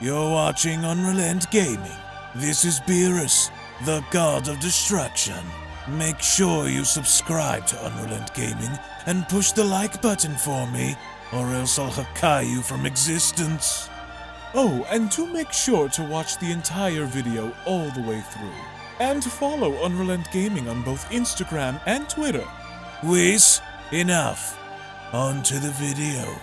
You're watching UnrealEntGaming. This is Beerus, the god of destruction. Make sure you subscribe to UnrealEntGaming and push the like button for me, or else I'll Hakai you from existence. Oh, and do make sure to watch the entire video all the way through. And to follow UnrealEntGaming on both Instagram and Twitter. Whis, enough. On to the video.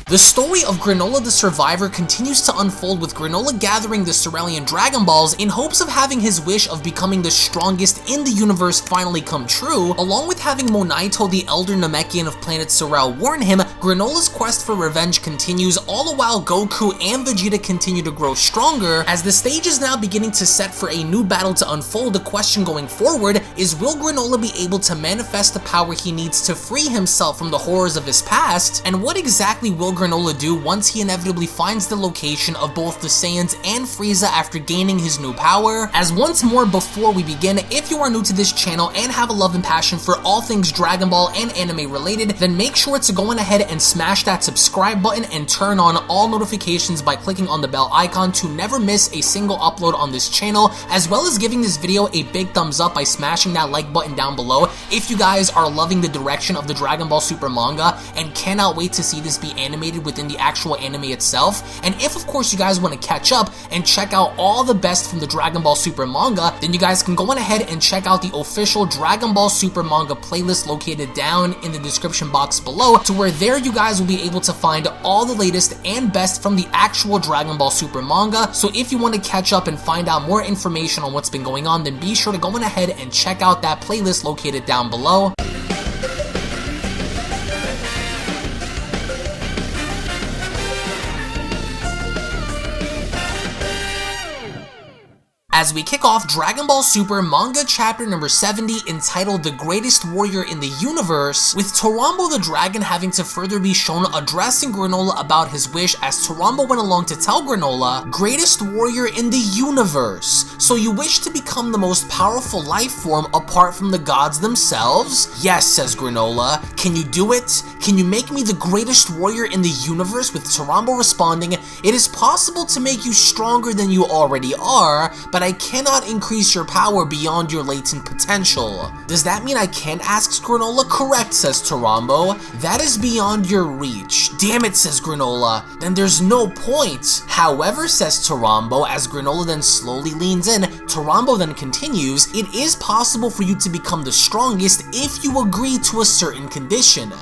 The story of Granolah the Survivor continues to unfold, with Granolah gathering the Cerulean Dragon Balls in hopes of having his wish of becoming the strongest in the universe finally come true, along with having Monaito, the elder Namekian of planet Sorrel, warn him. Granolah's quest for revenge continues, all the while Goku and Vegeta continue to grow stronger. As the stage is now beginning to set for a new battle to unfold, the question going forward is, will Granolah be able to manifest the power he needs to free himself from the horrors of his past, and what exactly will Granolah do once he inevitably finds the location of both the Saiyans and Frieza after gaining his new power? As once more, before we begin, if you are new to this channel and have a love and passion for all things Dragon Ball and anime related, then make sure to go on ahead and smash that subscribe button and turn on all notifications by clicking on the bell icon to never miss a single upload on this channel, as well as giving this video a big thumbs up by smashing that like button down below if you guys are loving the direction of the Dragon Ball Super manga and cannot wait to see this be animated within the actual anime itself. And if of course you guys want to catch up and check out all the best from the Dragon Ball Super manga, then you guys can go on ahead and check out the official Dragon Ball Super manga playlist located down in the description box below, to where there you guys will be able to find all the latest and best from the actual Dragon Ball Super manga. So if you want to catch up and find out more information on what's been going on, then be sure to go on ahead and check out that playlist located down below. As we kick off Dragon Ball Super Manga Chapter number 70, entitled The Greatest Warrior in the Universe, with Tarambo the Dragon having to further be shown addressing Granolah about his wish, as Tarambo went along to tell Granolah, "Greatest warrior in the universe. So you wish to become the most powerful life form apart from the gods themselves?" "Yes," says Granolah. "Can you do it? Can you make me the greatest warrior in the universe?" With Tarambo responding, "It is possible to make you stronger than you already are, but I cannot increase your power beyond your latent potential." "Does that mean I can't?" asks Granolah. "Correct," says Tarambo. "That is beyond your reach." "Damn it," says Granolah. "Then there's no point." "However," says Tarambo, as Granolah then slowly leans in, Tarambo then continues, "It is possible for you to become the strongest if you agree to a certain condition.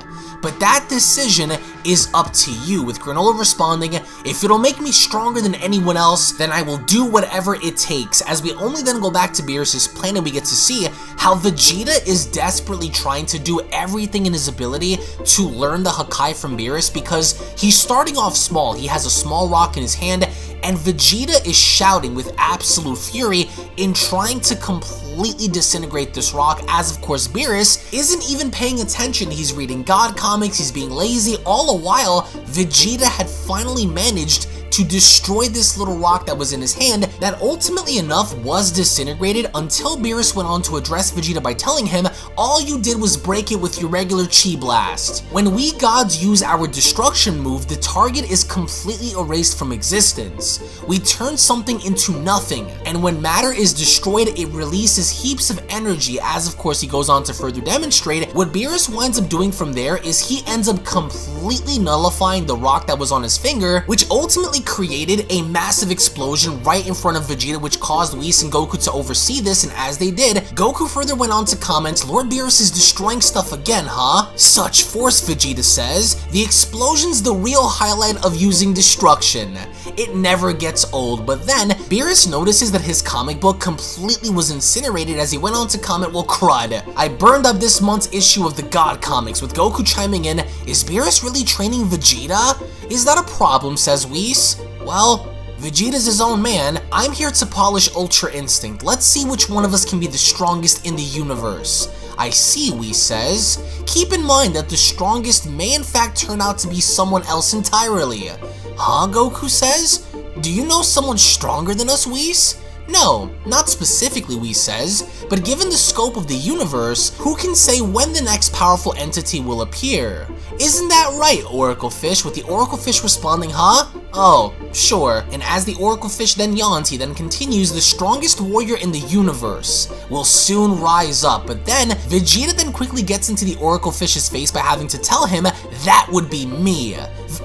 But that decision is up to you," with Granolah responding, "If it'll make me stronger than anyone else, then I will do whatever it takes." As we only then go back to Beerus' planet, we get to see how Vegeta is desperately trying to do everything in his ability to learn the Hakai from Beerus, because he's starting off small. He has a small rock in his hand, and Vegeta is shouting with absolute fury in trying to completely disintegrate this rock, as of course Beerus isn't even paying attention. He's reading God comics, he's being lazy. All the while, Vegeta had finally managed to destroy this little rock that was in his hand, that ultimately enough was disintegrated, until Beerus went on to address Vegeta by telling him, "All you did was break it with your regular Chi Blast. When we gods use our destruction move, the target is completely erased from existence. We turn something into nothing, and when matter is destroyed, it releases heaps of energy," as of course he goes on to further demonstrate. What Beerus winds up doing from there is he ends up completely nullifying the rock that was on his finger, which ultimately created a massive explosion right in front of Vegeta, which caused Whis and Goku to oversee this, and as they did, Goku further went on to comment, "Lord Beerus is destroying stuff again, huh? Such force," Vegeta says. "The explosion's the real highlight of using destruction. It never gets old." But then, Beerus notices that his comic book completely was incinerated, as he went on to comment, "Well, crud, I burned up this month's issue of the God comics," with Goku chiming in, "Is Beerus really training Vegeta? Is that a problem?" says Whis. "Well, Vegeta's his own man. I'm here to polish Ultra Instinct. Let's see which one of us can be the strongest in the universe. I see, Whis says. Keep in mind that the strongest may in fact turn out to be someone else entirely. Huh, Goku says? Do you know someone stronger than us, Whis? No, not specifically, Whis says, but given the scope of the universe, who can say when the next powerful entity will appear? Isn't that right, Oracle Fish? With the Oracle Fish responding, huh? Oh, sure. And as the Oracle Fish then yawns, he then continues, the strongest warrior in the universe will soon rise up. But then, Vegeta then quickly gets into the Oracle Fish's face by having to tell him, that would be me.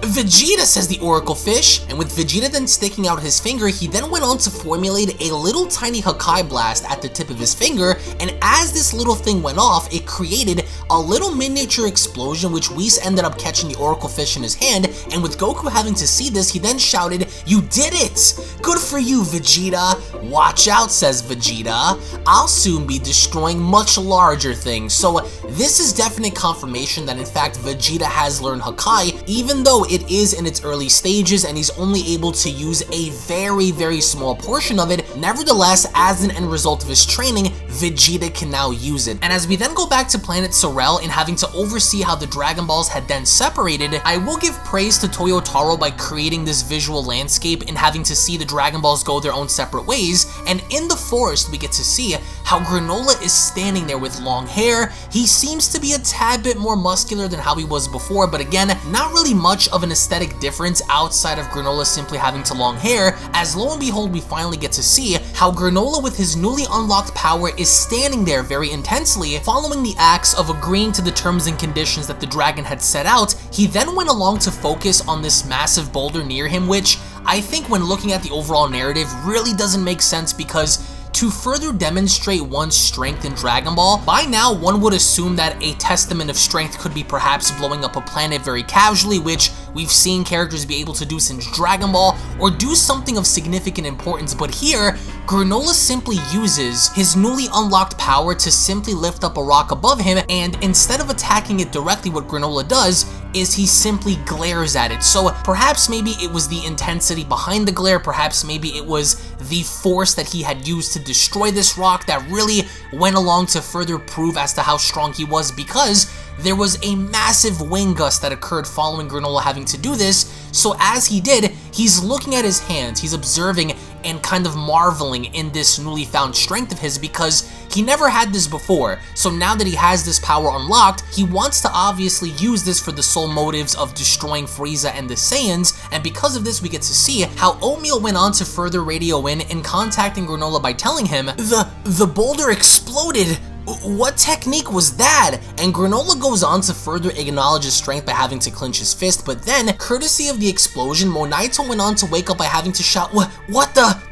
Vegeta, says the Oracle Fish, and with Vegeta then sticking out his finger, he then went on to formulate a little tiny Hakai blast at the tip of his finger, and as this little thing went off, it created a little miniature explosion which Whis ended up catching the Oracle Fish in his hand, and with Goku having to see this, he then shouted, you did it! Good for you, Vegeta! Watch out, says Vegeta. I'll soon be destroying much larger things. So this is definite confirmation that in fact Vegeta has learned Hakai, even though it is in its early stages and he's only able to use a very small portion of it. Nevertheless, as an end result of his training, Vegeta can now use it. And as we then go back to Planet Sorel and having to oversee how the Dragon Balls had then separated, I will give praise to Toyotaro by creating this visual landscape and having to see the Dragon Balls go their own separate ways. And in the forest, we get to see how Granolah is standing there with long hair. He seems to be a tad bit more muscular than how he was before, but again, not really much of an aesthetic difference outside of Granolah simply having to long hair, as lo and behold, we finally get to see how Granolah with his newly unlocked power is standing there very intensely, following the acts of agreeing to the terms and conditions that the dragon had set out. He then went along to focus on this massive boulder near him, which I think when looking at the overall narrative really doesn't make sense, because to further demonstrate one's strength in Dragon Ball, by now one would assume that a testament of strength could be perhaps blowing up a planet very casually, which we've seen characters be able to do since Dragon Ball, or do something of significant importance. But here, Granolah simply uses his newly unlocked power to simply lift up a rock above him, and instead of attacking it directly, what Granolah does is he simply glares at it. So perhaps maybe it was the intensity behind the glare, perhaps maybe it was the force that he had used to destroy this rock that really went along to further prove as to how strong he was, because there was a massive wind gust that occurred following Granolah having to do this. So as he did, he's looking at his hands, he's observing and kind of marveling in this newly found strength of his, because he never had this before. So now that he has this power unlocked, he wants to obviously use this for the sole motives of destroying Frieza and the Saiyans, and because of this we get to see how Oatmeal went on to further radio in and contacting Granolah by telling him, the boulder exploded. What technique was that? And Granolah goes on to further acknowledge his strength by having to clench his fist, but then, courtesy of the explosion, Monaito went on to wake up by having to shout, what the?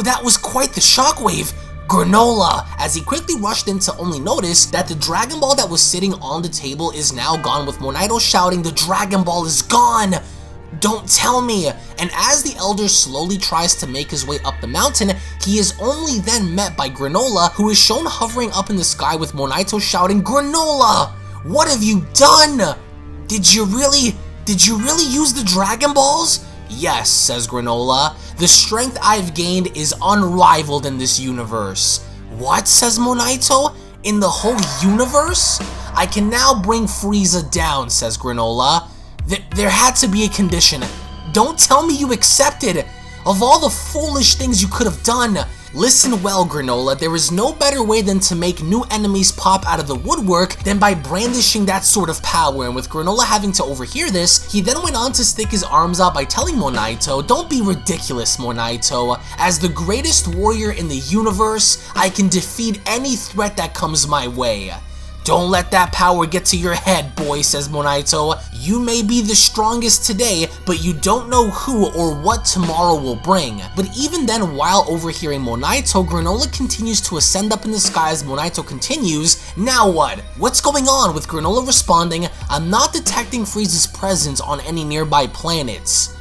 That was quite the shockwave! Granolah! As he quickly rushed in to only notice that the Dragon Ball that was sitting on the table is now gone, with Monaito shouting, the Dragon Ball is gone! Don't tell me! And as the Elder slowly tries to make his way up the mountain, he is only then met by Granolah, who is shown hovering up in the sky with Monaito shouting, Granolah! What have you done? Did you really use the Dragon Balls? Yes, says Granolah. The strength I've gained is unrivaled in this universe. What, says Monaito? In the whole universe? I can now bring Frieza down, says Granolah. There had to be a condition. Don't tell me you accepted. Of all the foolish things you could have done. Listen well, Granolah, there is no better way than to make new enemies pop out of the woodwork than by brandishing that sort of power. And with Granolah having to overhear this, he then went on to stick his arms out by telling Monaito, don't be ridiculous, Monaito. As the greatest warrior in the universe, I can defeat any threat that comes my way. Don't let that power get to your head, boy, says Monaito. You may be the strongest today, but you don't know who or what tomorrow will bring. But even then, while overhearing Monaito, Granolah continues to ascend up in the sky as Monaito continues, now what? What's going on? With Granolah responding, I'm not detecting Frieza's presence on any nearby planets.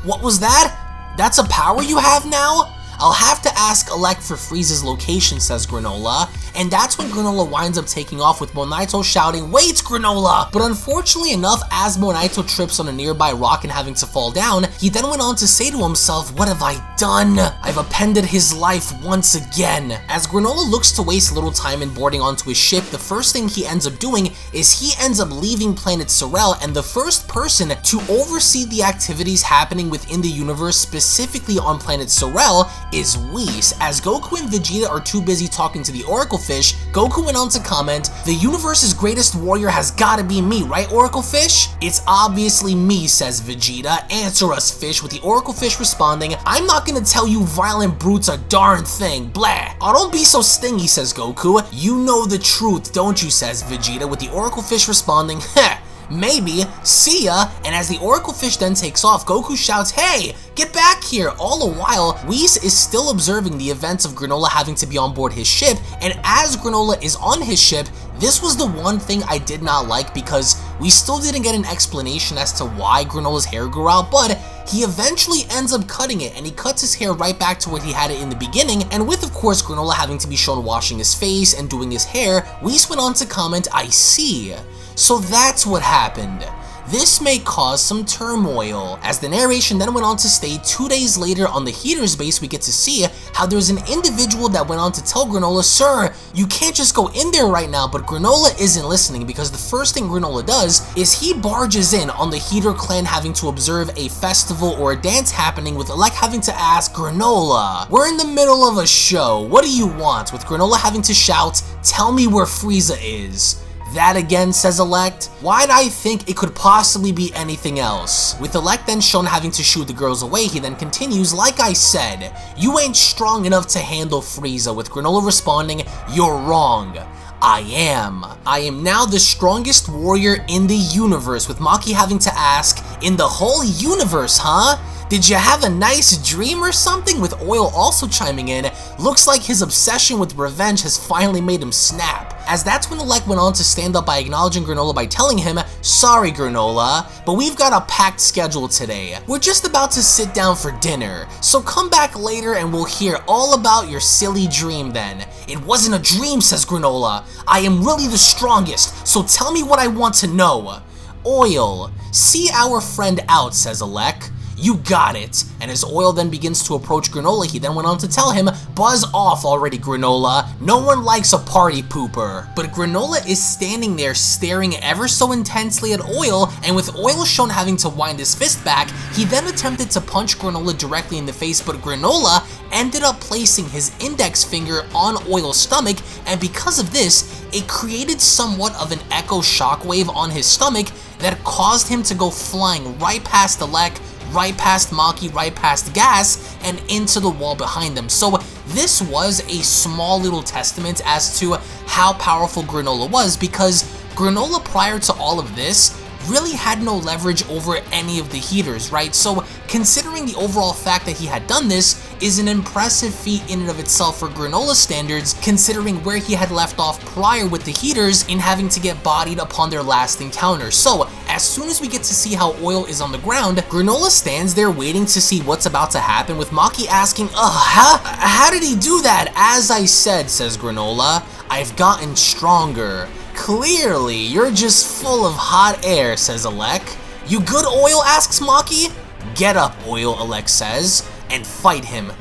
What was that? That's a power you have now? I'll have to ask Elec for Frieza's location, says Granolah, and that's when Granolah winds up taking off with Monaito shouting, "Wait, Granolah!" But unfortunately enough, as Monaito trips on a nearby rock and having to fall down, he then went on to say to himself, "What have I done? I've upended his life once again." As Granolah looks to waste little time in boarding onto his ship, the first thing he ends up doing is he ends up leaving planet Sorel, and the first person to oversee the activities happening within the universe, specifically on planet Sorel, is Whis. As Goku and Vegeta are too busy talking to the Oracle Fish, Goku went on to comment, "The universe's greatest warrior has gotta be me, right, Oracle Fish?" "It's obviously me," says Vegeta. "Answer us, Fish," with the Oracle Fish responding, "I'm not gonna tell you violent brutes a darn thing, blah." "Oh, don't be so stingy," says Goku. "You know the truth, don't you?" says Vegeta, with the Oracle Fish responding, "Heh, maybe, see ya." And as the Oracle Fish then takes off, Goku shouts, "Hey, get back here!" All the while, Whis is still observing the events of Granolah having to be on board his ship, and as Granolah is on his ship, this was the one thing I did not like, because we still didn't get an explanation as to why Granolah's hair grew out, but he eventually ends up cutting it, and he cuts his hair right back to where he had it in the beginning, and with of course Granolah having to be shown washing his face and doing his hair, Whis went on to comment, "I see. So that's what happened. This may cause some turmoil." As the narration then went on to state, 2 days later on the Heeters base, we get to see how there's an individual that went on to tell Granolah, "Sir, you can't just go in there right now," but Granolah isn't listening, because the first thing Granolah does is he barges in on the Heeter clan having to observe a festival or a dance happening, with Elec having to ask, "Granolah, we're in the middle of a show, what do you want?" with Granolah having to shout, "Tell me where Frieza is." "That again," says Elec. "Why'd I think it could possibly be anything else?" With Elec then shown having to shoo the girls away, he then continues, "Like I said, you ain't strong enough to handle Frieza," with Granolah responding, "You're wrong. I am. I am now the strongest warrior in the universe," with Maki having to ask, "In the whole universe, huh? Did you have a nice dream or something?" with Oil also chiming in, "Looks like his obsession with revenge has finally made him snap." As that's when Elec went on to stand up by acknowledging Granolah by telling him, "Sorry Granolah, but we've got a packed schedule today. We're just about to sit down for dinner, so come back later and we'll hear all about your silly dream then." "It wasn't a dream," says Granolah. "I am really the strongest, so tell me what I want to know." "Oil, see our friend out," says Elec. "You got it." And as Oil then begins to approach Granolah, he then went on to tell him, "Buzz off already, Granolah. No one likes a party pooper." But Granolah is standing there staring ever so intensely at Oil, and with Oil shown having to wind his fist back, he then attempted to punch Granolah directly in the face, but Granolah ended up placing his index finger on Oil's stomach, and because of this, it created somewhat of an echo shockwave on his stomach that caused him to go flying right past Elec, right past Maki, right past Gas, and into the wall behind them. So this was a small little testament as to how powerful Granolah was, because Granolah prior to all of this really had no leverage over any of the Heeters, right? So considering the overall fact that he had done this is an impressive feat in and of itself for Granolah standards, considering where he had left off prior with the Heeters in having to get bodied upon their last encounter. So as soon as we get to see how Oil is on the ground, Granolah stands there waiting to see what's about to happen, with Maki asking, how did he do that?" "As I said," says Granolah, "I've gotten stronger." "Clearly, you're just full of hot air," says Elec. "You good, Oil?" asks Maki. "Get up, Oil," Elec says, "and fight him."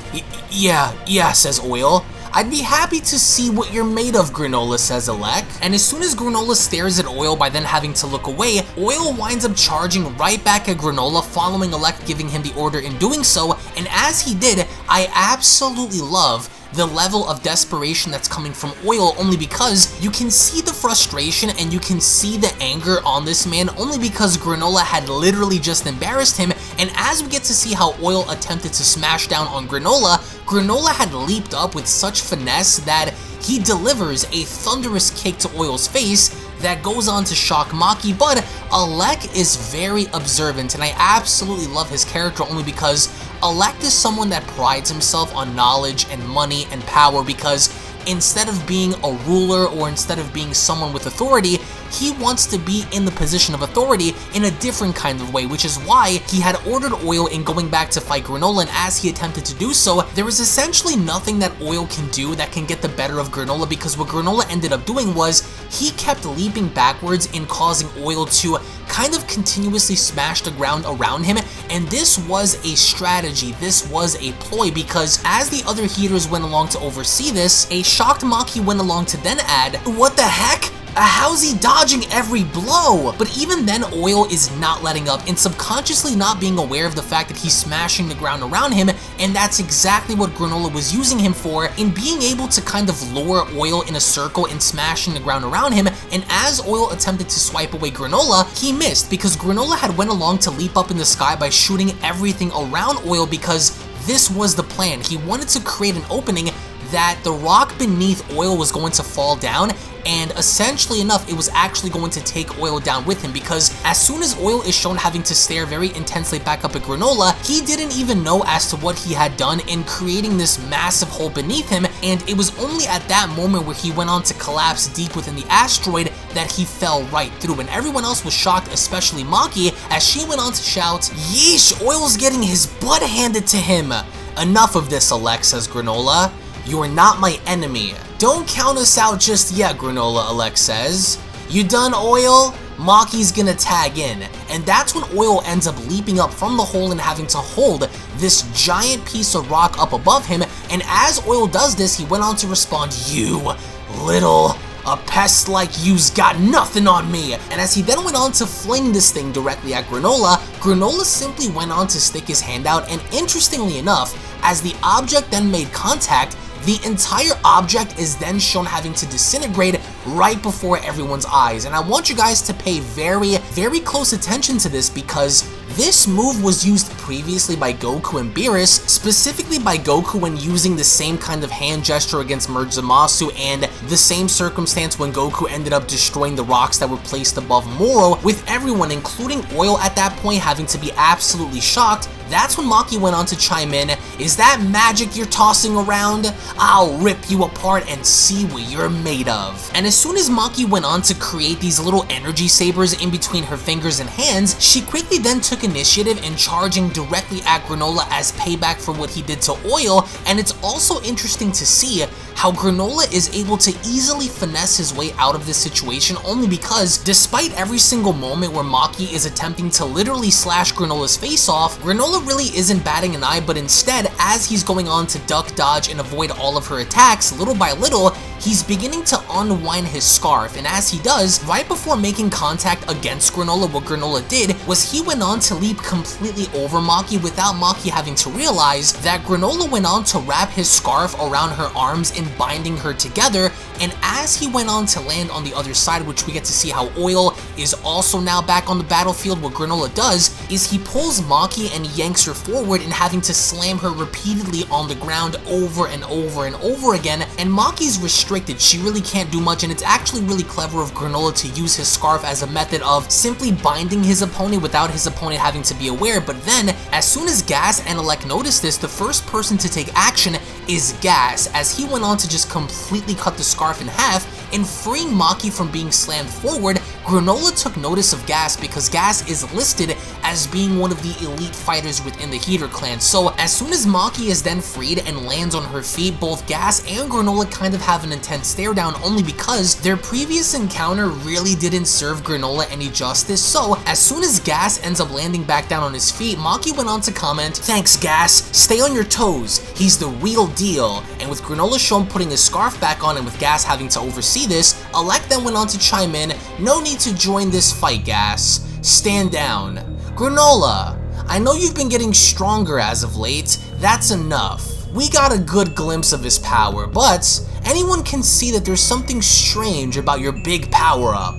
Yeah, says Oil. "I'd be happy to see what you're made of, Granolah," says Elec. And as soon as Granolah stares at Oil by then having to look away, Oil winds up charging right back at Granolah, following Elec giving him the order in doing so, and as he did, I absolutely love the level of desperation that's coming from Oil, only because you can see the frustration and you can see the anger on this man, only because Granolah had literally just embarrassed him. And as we get to see how Oil attempted to smash down on Granolah, Granolah had leaped up with such finesse that he delivers a thunderous kick to Oil's face that goes on to shock Maki. But Elec is very observant, and I absolutely love his character, only because Elec is someone that prides himself on knowledge and money and power, because instead of being a ruler or instead of being someone with authority, he wants to be in the position of authority in a different kind of way, which is why he had ordered Oil in going back to fight Granolah, and as he attempted to do so, there is essentially nothing that Oil can do that can get the better of Granolah, because what Granolah ended up doing was he kept leaping backwards and causing Oil to kind of continuously smash the ground around him, and this was a strategy, this was a ploy, because as the other Heeters went along to oversee this, a shocked Maki went along to then add, "What the heck? How's he dodging every blow?" But even then, Oil is not letting up and subconsciously not being aware of the fact that he's smashing the ground around him, and that's exactly what Granolah was using him for, in being able to kind of lure Oil in a circle and smashing the ground around him. And as Oil attempted to swipe away Granolah, he missed, because Granolah had went along to leap up in the sky by shooting everything around Oil, because this was the plan. He wanted to create an opening that the rock beneath Oil was going to fall down, and essentially enough, it was actually going to take Oil down with him, because as soon as Oil is shown having to stare very intensely back up at Granolah, he didn't even know as to what he had done in creating this massive hole beneath him, and it was only at that moment where he went on to collapse deep within the asteroid that he fell right through, and everyone else was shocked, especially Maki, as she went on to shout, "Yeesh, Oil's getting his butt handed to him." "Enough of this, Alex," says Granolah. "You are not my enemy. Don't count us out just yet, Granolah," Alex says. "You done, Oil?" Maki's gonna tag in, and that's when Oil ends up leaping up from the hole and having to hold this giant piece of rock up above him, and as Oil does this, he went on to respond, "You little... a pest like you's got nothing on me." And as he then went on to fling this thing directly at Granolah, Granolah simply went on to stick his hand out, and interestingly enough, as the object then made contact, the entire object is then shown having to disintegrate right before everyone's eyes. And I want you guys to pay very, very close attention to this, because this move was used previously by Goku and Beerus, specifically by Goku when using the same kind of hand gesture against Merge Zamasu, and the same circumstance when Goku ended up destroying the rocks that were placed above Moro, with everyone, including Oil at that point, having to be absolutely shocked. That's when Maki went on to chime in, "Is that magic you're tossing around? I'll rip you apart and see what you're made of." And as soon as Maki went on to create these little energy sabers in between her fingers and hands, she quickly then took initiative in charging directly at Granolah as payback for what he did to Oil. And it's also interesting to see how Granolah is able to easily finesse his way out of this situation, only because despite every single moment where Maki is attempting to literally slash Granolah's face off, Granolah really isn't batting an eye, but instead, as he's going on to duck, dodge, and avoid all of her attacks, little by little, he's beginning to unwind his scarf, and as he does, right before making contact against Granolah, what Granolah did was he went on to leap completely over Maki without Maki having to realize that Granolah went on to wrap his scarf around her arms and binding her together, and as he went on to land on the other side, which we get to see how Oil is also now back on the battlefield, what Granolah does is he pulls Maki and yanks her forward and having to slam her repeatedly on the ground over and over and over again, and Maki's restricted, she really can't do much, and it's actually really clever of Granolah to use his scarf as a method of simply binding his opponent without his opponent having to be aware. But then, as soon as Gas and Alec notice this, the first person to take action is Gas, as he went on to just completely cut the scarf in half, and freeing Maki from being slammed forward. Granolah took notice of Gas because Gas is listed as being one of the elite fighters within the Heeter clan. So as soon as Maki is then freed and lands on her feet, both Gas and Granolah kind of have an intense stare down, only because their previous encounter really didn't serve Granolah any justice. So as soon as Gas ends up landing back down on his feet, Maki went on to comment, "Thanks, Gas, stay on your toes, he's the real deal." And with Granolah shown putting his scarf back on and with Gas having to oversee this, Alec then went on to chime in, "No need to join this fight, Gas. Stand down. Granolah, I know you've been getting stronger as of late. That's enough. We got a good glimpse of his power, but anyone can see that there's something strange about your big power-up.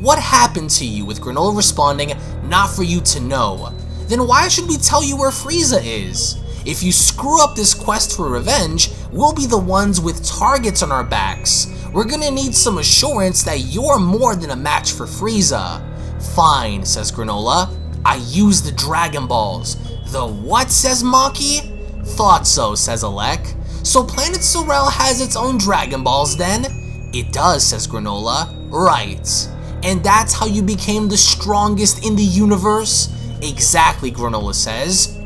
What happened to you?" With Granolah responding, "Not for you to know." "Then why should we tell you where Frieza is? If you screw up this quest for revenge, we'll be the ones with targets on our backs. We're gonna need some assurance that you're more than a match for Frieza." "Fine," says Granolah. "I use the Dragon Balls." "The what?" says Maki. "Thought so," says Alec. So Planet Sorrel has its own Dragon Balls then? It does, says Granolah. Right. And that's how you became the strongest in the universe? Exactly, Granolah says.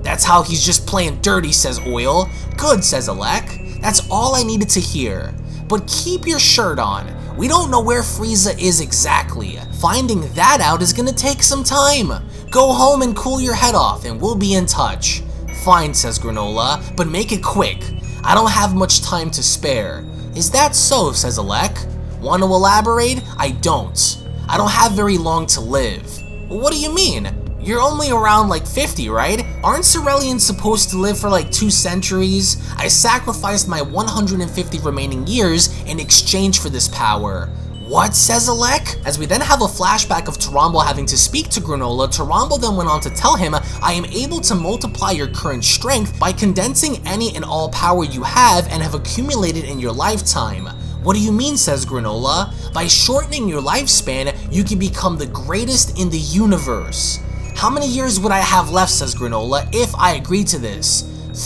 That's how he's just playing dirty, says Oil. Good, says Alec. That's all I needed to hear. But keep your shirt on. We don't know where Frieza is exactly. Finding that out is gonna take some time. Go home and cool your head off and we'll be in touch. Fine, says Granolah, but make it quick. I don't have much time to spare. Is that so, says Alec. Want to elaborate? I don't. I don't have very long to live. What do you mean? You're only around like 50, right? Aren't Sorrelians supposed to live for like 2 centuries? I sacrificed my 150 remaining years in exchange for this power. What, says Alec? As we then have a flashback of Torambo having to speak to Granolah, Torambo then went on to tell him, I am able to multiply your current strength by condensing any and all power you have and have accumulated in your lifetime. What do you mean, says Granolah? By shortening your lifespan, you can become the greatest in the universe. How many years would I have left, says Granolah, if I agree to this?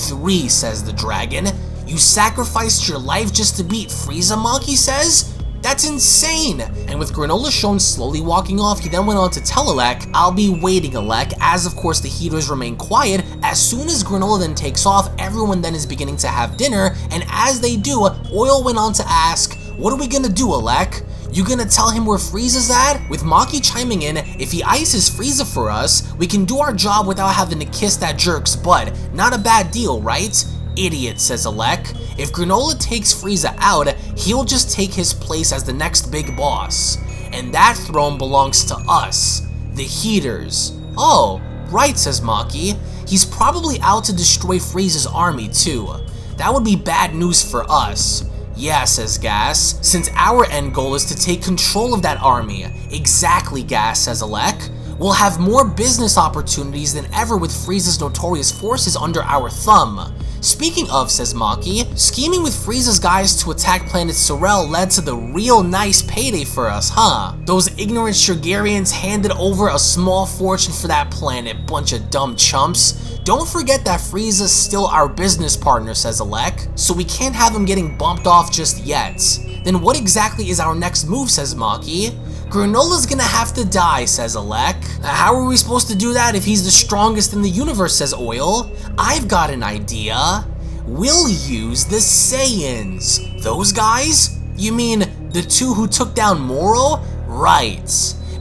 3, says the dragon. You sacrificed your life just to beat Frieza, Maki says? That's insane! And with Granolah shown slowly walking off, he then went on to tell Alec, I'll be waiting, Alec, as of course the Heeters remain quiet. As soon as Granolah then takes off, everyone then is beginning to have dinner, and as they do, Oil went on to ask, what are we gonna do, Alec? You gonna tell him where Frieza's at? With Maki chiming in, if he ices Frieza for us, we can do our job without having to kiss that jerk's butt. Not a bad deal, right? Idiot, says Alec. If Granolah takes Frieza out, he'll just take his place as the next big boss. And that throne belongs to us, the Heeters. Oh, right, says Maki. He's probably out to destroy Frieza's army too. That would be bad news for us. Yeah, says Gas, since our end goal is to take control of that army. Exactly, Gas, says Alec. We'll have more business opportunities than ever with Frieza's notorious forces under our thumb. Speaking of, says Maki, scheming with Frieza's guys to attack Planet Sorrel led to the real nice payday for us, huh? Those ignorant Shurgarians handed over a small fortune for that planet, bunch of dumb chumps. Don't forget that Frieza's still our business partner, says Alec, so we can't have him getting bumped off just yet. Then what exactly is our next move, says Maki? Granolah's gonna have to die, says Alec. How are we supposed to do that if he's the strongest in the universe, says Oil. I've got an idea. We'll use the Saiyans. Those guys? You mean the 2 who took down Moro? Right.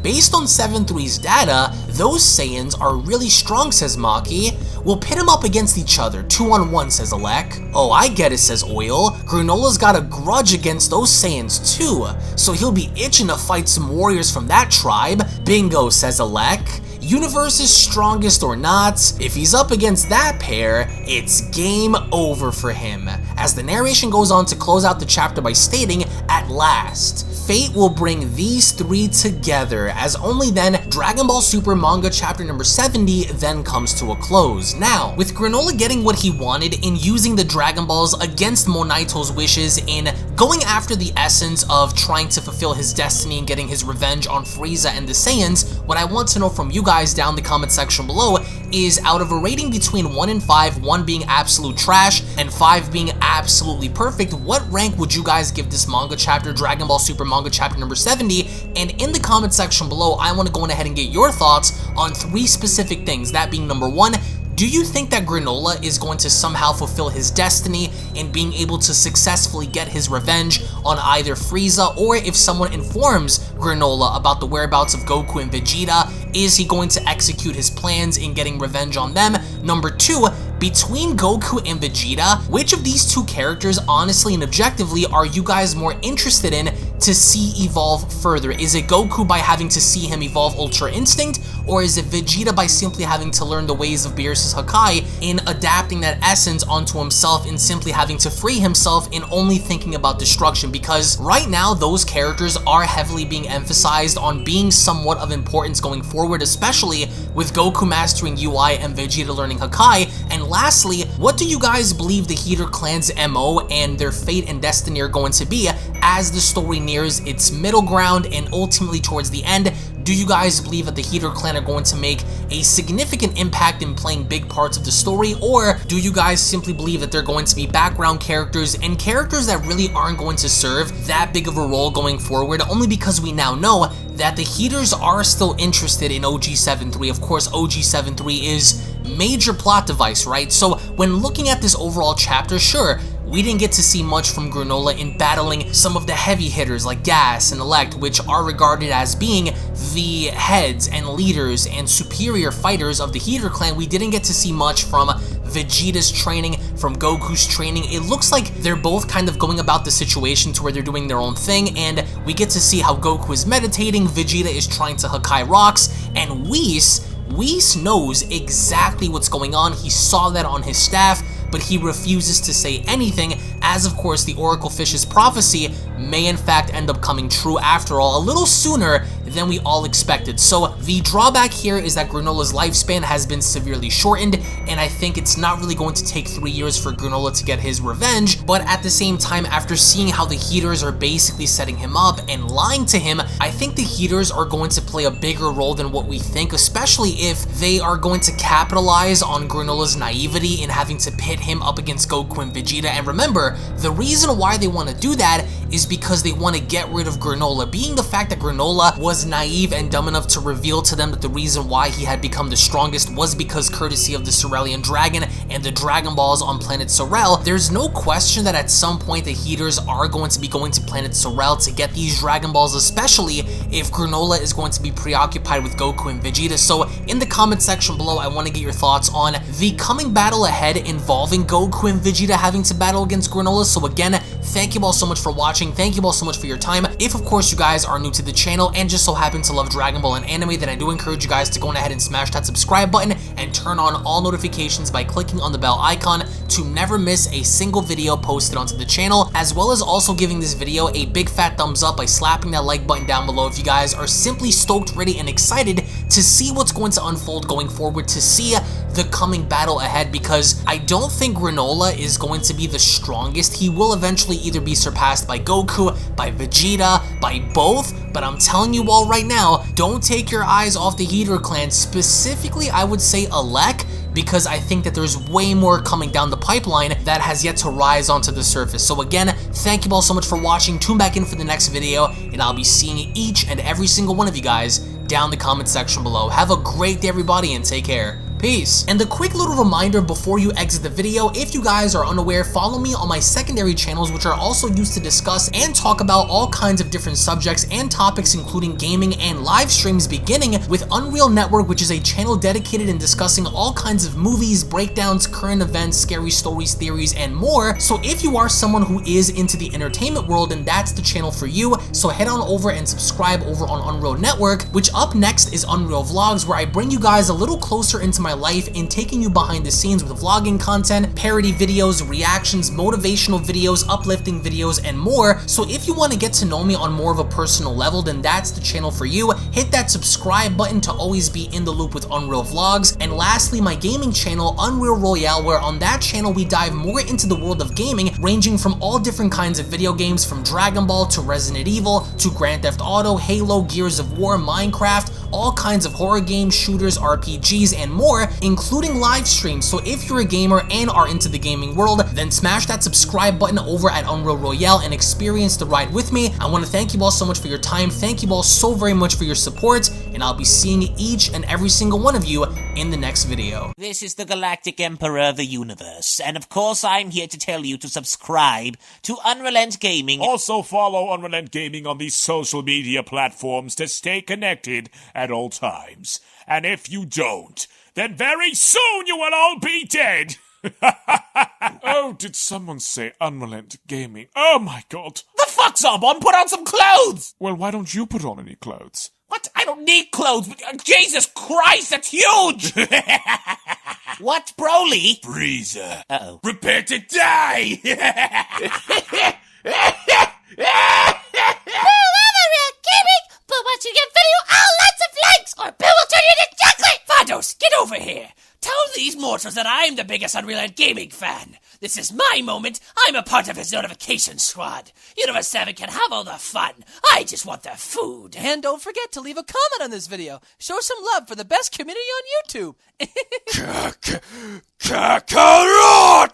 Based on 7-3's data, those Saiyans are really strong, says Maki. We'll pit them up against each other, 2-on-1, says Alec. Oh, I get it, says Oil. Granolah's got a grudge against those Saiyans too, so he'll be itching to fight some warriors from that tribe. Bingo, says Alec. Universe's strongest or not, if he's up against that pair, it's game over for him. As the narration goes on to close out the chapter by stating, at last, fate will bring these 3 together, as only then Dragon Ball Super Manga chapter number 70 then comes to a close. Now, with Granolah getting what he wanted in using the Dragon Balls against Monaito's wishes in going after the essence of trying to fulfill his destiny and getting his revenge on Frieza and the Saiyans, what I want to know from you guys down the comment section below is, out of a rating between 1 and 5, 1 being absolute trash and 5 being absolutely perfect, what rank would you guys give this manga chapter, Dragon Ball Super Manga chapter number 70? And in the comment section below, I want to go ahead and get your thoughts on 3 specific things, that being number 1, do you think that Granolah is going to somehow fulfill his destiny in being able to successfully get his revenge on either Frieza, or if someone informs Granolah about the whereabouts of Goku and Vegeta, is he going to execute his plans in getting revenge on them? Number 2, between Goku and Vegeta, which of these 2 characters, honestly and objectively, are you guys more interested in to see evolve further? Is it Goku by having to see him evolve Ultra Instinct, or is it Vegeta by simply having to learn the ways of Beerus' Hakai in adapting that essence onto himself and simply having to free himself in only thinking about destruction? Because right now, those characters are heavily being emphasized on being somewhat of importance going forward, especially with Goku mastering UI and Vegeta learning Hakai. And lastly, what do you guys believe the Heeter clan's MO and their fate and destiny are going to be as the story nears its middle ground and ultimately towards the end? Do you guys believe that the Heater clan are going to make a significant impact in playing big parts of the story, or do you guys simply believe that they're going to be background characters and characters that really aren't going to serve that big of a role going forward, only because we now know that the Heaters are still interested in OG-73. Of course, OG-73 is major plot device, right? So when looking at this overall chapter, sure, we didn't get to see much from Granolah in battling some of the heavy hitters like Gas and Elect, which are regarded as being the heads and leaders and superior fighters of the Heater clan. We didn't get to see much from Vegeta's training, from Goku's training. It looks like they're both kind of going about the situation to where they're doing their own thing, and we get to see how Goku is meditating, Vegeta is trying to Hakai rocks, and Whis knows exactly what's going on. He saw that on his staff, but he refuses to say anything, as of course the Oracle Fish's prophecy may in fact end up coming true after all, a little sooner than we all expected. So the drawback here is that Granolah's lifespan has been severely shortened, and I think it's not really going to take 3 years for Granolah to get his revenge, but at the same time, after seeing how the Heaters are basically setting him up and lying to him, I think the Heaters are going to play a bigger role than what we think, especially if they are going to capitalize on Granolah's naivety in having to pit him up against Goku and Vegeta. And remember, the reason why they want to do that is because they want to get rid of Granolah, being the fact that Granolah was naive and dumb enough to reveal to them that the reason why he had become the strongest was because courtesy of the Cerealian Dragon and the Dragon Balls on planet Sorel. There's no question that at some point the Heaters are going to be going to planet Sorel to get these Dragon Balls, especially if Granolah is going to be preoccupied with Goku and Vegeta. So in the comment section below, I want to get your thoughts on the coming battle ahead involving Goku and Vegeta having to battle against Granolah. So again, thank you all so much for watching. Thank you all so much for your time. If of course you guys are new to the channel and just so happen to love Dragon Ball and anime, then I do encourage you guys to go ahead and smash that subscribe button and turn on all notifications by clicking on the bell icon to never miss a single video posted onto the channel, as well as also giving this video a big fat thumbs up by slapping that like button down below if you guys are simply stoked, ready, and excited to see what's going to unfold going forward, to see the coming battle ahead, because I don't think Granolah is going to be the strongest. He will eventually either be surpassed by Goku, by Vegeta, by both, but I'm telling you all right now, don't take your eyes off the Heater clan, specifically I would say Elect, because I think that there's way more coming down the pipeline that has yet to rise onto the surface. So again, thank you all so much for watching. Tune back in for the next video, and I'll be seeing each and every single one of you guys down the comment section below. Have a great day, everybody, and take care. Peace. And a quick little reminder before you exit the video, if you guys are unaware, follow me on my secondary channels, which are also used to discuss and talk about all kinds of different subjects and topics, including gaming and live streams, beginning with Unreal Network, which is a channel dedicated in discussing all kinds of movies, breakdowns, current events, scary stories, theories, and more. So if you are someone who is into the entertainment world, then that's the channel for you. So head on over and subscribe over on Unreal Network, which up next is Unreal Vlogs, where I bring you guys a little closer into my life in taking you behind the scenes with vlogging content, parody videos, reactions, motivational videos, uplifting videos, and more. So if you want to get to know me on more of a personal level, then that's the channel for you. Hit that subscribe button to always be in the loop with Unreal Vlogs. And lastly, my gaming channel, Unreal Royale, where on that channel we dive more into the world of gaming, ranging from all different kinds of video games, from Dragon Ball to Resident Evil to Grand Theft Auto, Halo, Gears of War, Minecraft, all kinds of horror games, shooters, RPGs, and more, including live streams. So if you're a gamer and are into the gaming world, then smash that subscribe button over at Unreal Royale and experience the ride with me. I want to thank you all so much for your time. Thank you all so very much for your support, and I'll be seeing each and every single one of you in the next video. This is the Galactic Emperor of the Universe, and of course I'm here to tell you to subscribe to UnrealEntGaming. Also follow UnrealEntGaming on these social media platforms to stay connected at all times. And if you don't, then very soon you will all be dead! Oh, did someone say UnrealEntGaming? Oh my god. The fuck's up, on? Put on some clothes! Well, why don't you put on any clothes? What? I don't need clothes. Jesus Christ, that's huge! What, Broly? Freezer. Uh-oh. Prepare to die! But once you get video, lots of likes, or Bill will turn you into chocolate! Vados, get over here. Tell these mortals that I'm the biggest UnrealEntGaming fan. This is my moment. I'm a part of his notification squad. Universe 7 can have all the fun. I just want the food. And don't forget to leave a comment on this video. Show some love for the best community on YouTube. Kakarot!